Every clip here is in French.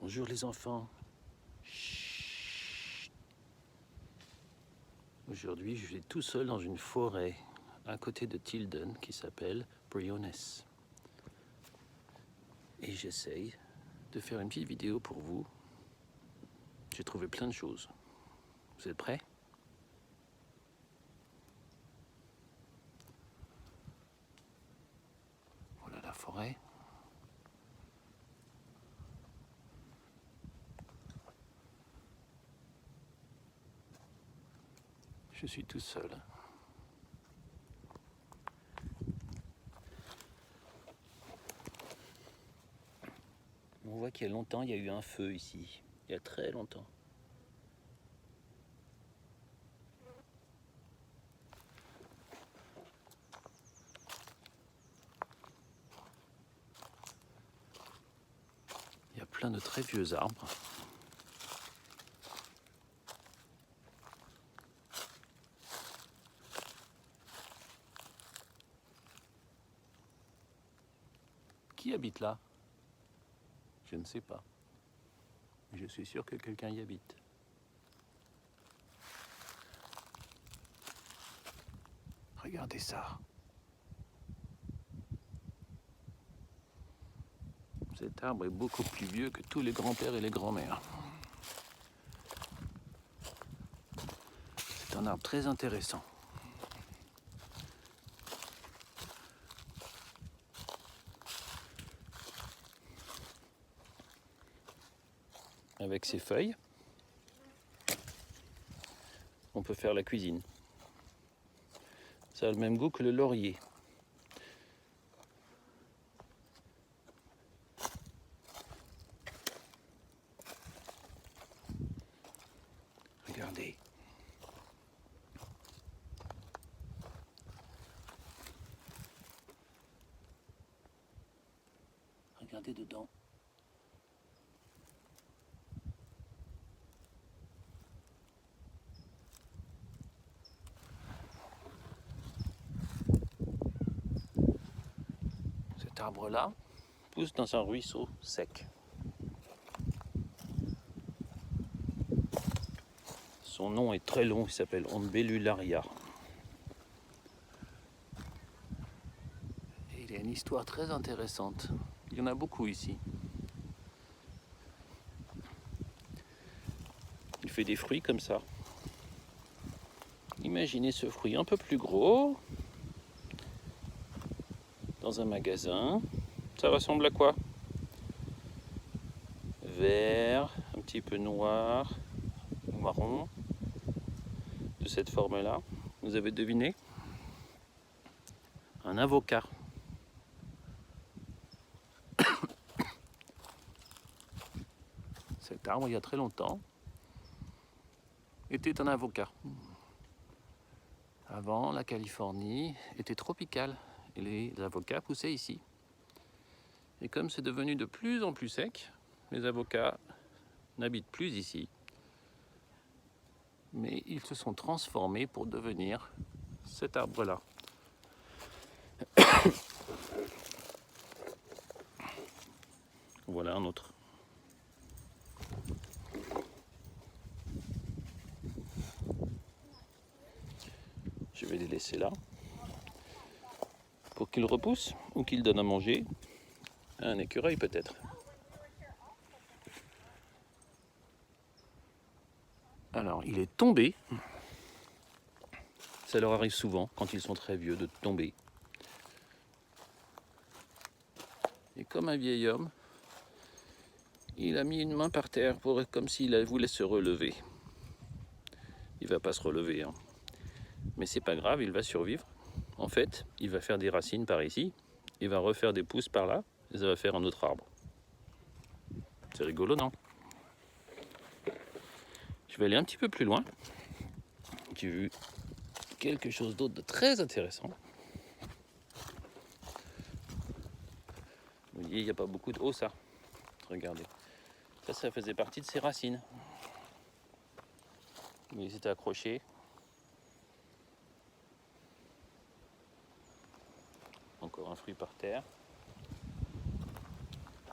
Bonjour les enfants. Chut. Aujourd'hui, je suis tout seul dans une forêt à côté de Tilden qui s'appelle Briones. Et j'essaye de faire une petite vidéo pour vous. J'ai trouvé plein de choses. Vous êtes prêts? Voilà la forêt. Je suis tout seul. On voit qu'il y a longtemps, il y a eu un feu ici. Il y a très longtemps. Il y a plein de très vieux arbres. Qui habite là? Je ne sais pas. Mais je suis sûr que quelqu'un y habite. Regardez ça. Cet arbre est beaucoup plus vieux que tous les grands-pères et les grands-mères. C'est un arbre très intéressant. Avec ses feuilles, on peut faire la cuisine. Ça a le même goût que le laurier. Regardez. Regardez dedans. Cet arbre-là pousse dans un ruisseau sec. Son nom est très long, il s'appelle Umbellularia. Et il a une histoire très intéressante. Il y en a beaucoup ici. Il fait des fruits comme ça. Imaginez ce fruit un peu plus gros dans un magasin. Ça ressemble à quoi? Vert, un petit peu noir ou marron, de cette forme-là. Vous avez deviné? Un avocat. Cet arbre, il y a très longtemps, était un avocat. Avant, la Californie était tropicale et les avocats poussaient ici. Et comme c'est devenu de plus en plus sec, les avocats n'habitent plus ici. Mais ils se sont transformés pour devenir cet arbre-là. Voilà un autre. Je vais les laisser là pour qu'ils repoussent ou qu'ils donnent à manger à un écureuil peut-être. Alors, il est tombé. Ça leur arrive souvent, quand ils sont très vieux, de tomber. Et comme un vieil homme, il a mis une main par terre comme s'il voulait se relever. Il ne va pas se relever, hein. Mais c'est pas grave, il va survivre. En fait, il va faire des racines par ici, il va refaire des pousses par là, et ça va faire un autre arbre. C'est rigolo, non? Je vais aller un petit peu plus loin. J'ai vu quelque chose d'autre de très intéressant. Vous voyez, il n'y a pas beaucoup de... Oh, ça, regardez. Ça faisait partie de ses racines. Il s'était accroché. Encore un fruit par terre.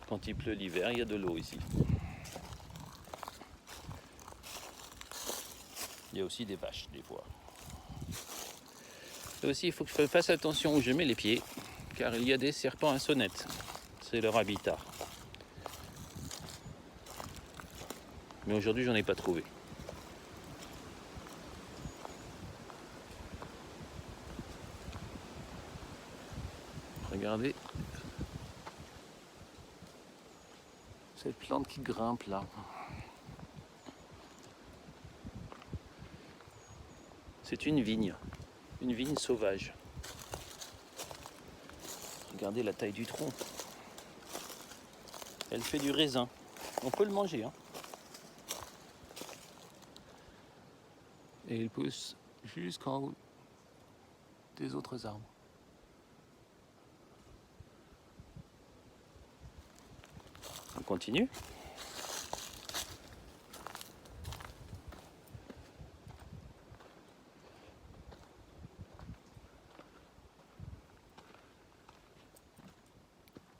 Quand il pleut l'hiver, il y a de l'eau ici. Il y a aussi des vaches, des fois. Et aussi, il faut que je fasse attention où je mets les pieds, car il y a des serpents à sonnette. C'est leur habitat. Mais aujourd'hui, j'en ai pas trouvé. Regardez cette plante qui grimpe là. C'est une vigne sauvage. Regardez la taille du tronc. Elle fait du raisin. On peut le manger, hein. Et il pousse jusqu'en haut des autres arbres. On continue.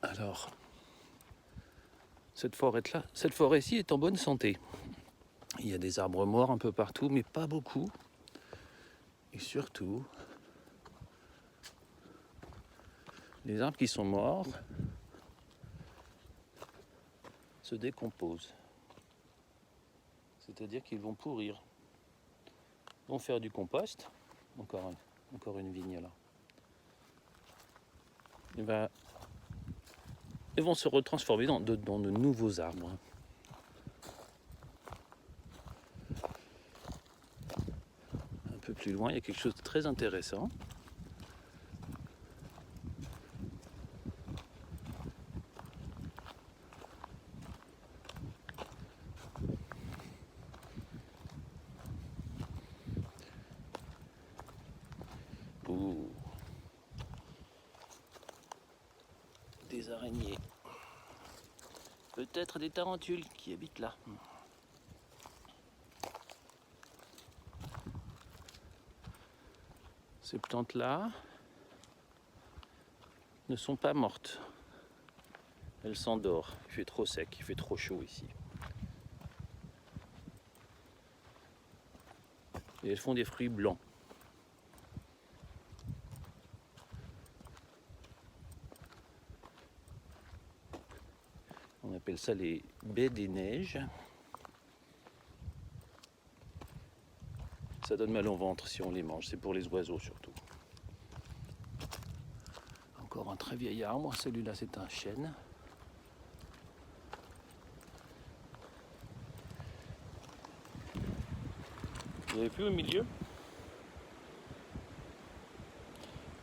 Alors, cette forêt-ci est en bonne santé. Il y a des arbres morts un peu partout, mais pas beaucoup. Et surtout, les arbres qui sont morts se décomposent. C'est-à-dire qu'ils vont pourrir. Ils vont faire du compost. Encore une vigne là. Ils vont se retransformer dans de nouveaux arbres. Un peu plus loin, il y a quelque chose de très intéressant. Ouh. Des araignées. Peut-être des tarentules qui habitent là. Ces plantes-là ne sont pas mortes. Elles s'endorment. Il fait trop sec, il fait trop chaud ici. Et elles font des fruits blancs. On appelle ça les baies des neiges. Ça donne mal au ventre si on les mange, c'est pour les oiseaux surtout. Encore un très vieil arbre, celui-là c'est un chêne. Vous avez vu au milieu?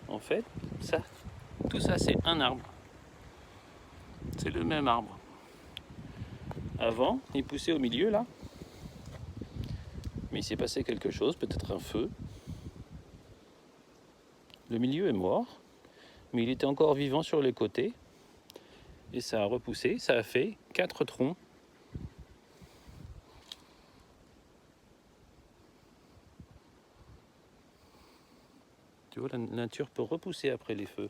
En fait, tout ça c'est un arbre. C'est le même arbre. Avant, il poussait au milieu là. Mais il s'est passé quelque chose, peut-être un feu. Le milieu est mort, mais il était encore vivant sur les côtés. Et ça a repoussé, ça a fait 4 troncs. Tu vois, la nature peut repousser après les feux.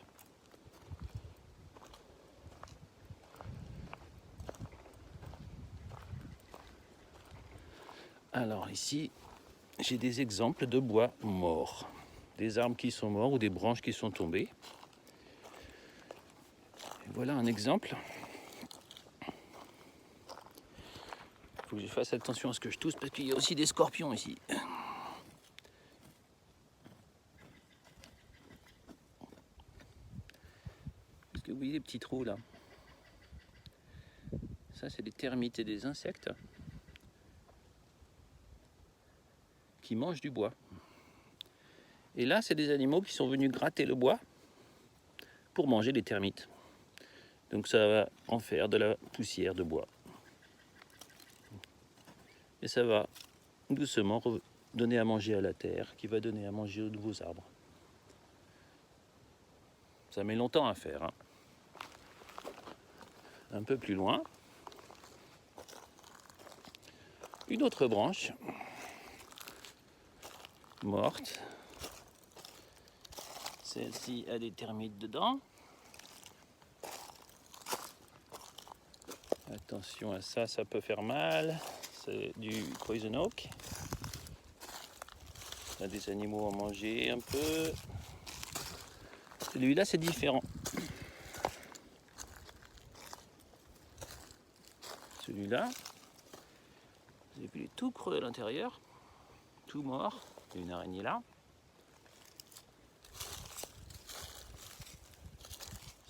Alors ici, j'ai des exemples de bois morts. Des arbres qui sont morts ou des branches qui sont tombées. Et voilà un exemple. Il faut que je fasse attention à ce que je tousse parce qu'il y a aussi des scorpions ici. Est-ce que vous voyez les petits trous là? Ça, c'est des termites et des insectes qui mangent du bois. Et là, c'est des animaux qui sont venus gratter le bois pour manger les termites. Donc ça va en faire de la poussière de bois. Et ça va doucement donner à manger à la terre, qui va donner à manger aux nouveaux arbres. Ça met longtemps à faire, hein. Un peu plus loin, une autre branche morte. Celle-ci a des termites dedans. Attention à ça, ça peut faire mal. C'est du poison oak. On a des animaux à manger un peu. Celui-là, c'est différent. Celui-là, vous avez vu, il est tout creux à l'intérieur, tout mort. Il y a une araignée là.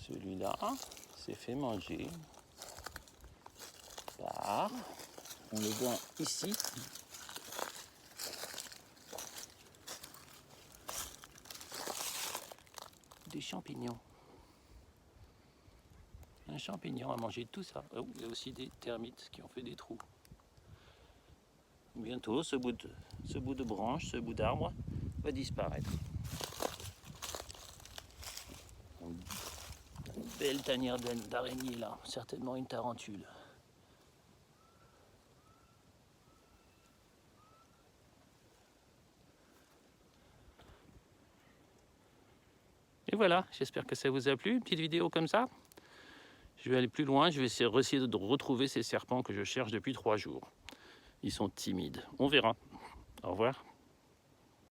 Celui-là s'est fait manger par, on le voit ici, des champignons. Un champignon a mangé tout ça. Oh, il y a aussi des termites qui ont fait des trous. Bientôt, ce bout de branche, ce bout d'arbre va disparaître. Une belle tanière d'araignée là, certainement une tarentule. Et voilà, j'espère que ça vous a plu, une petite vidéo comme ça. Je vais aller plus loin, je vais essayer de retrouver ces serpents que je cherche depuis 3 jours. Ils sont timides, on verra. Au revoir.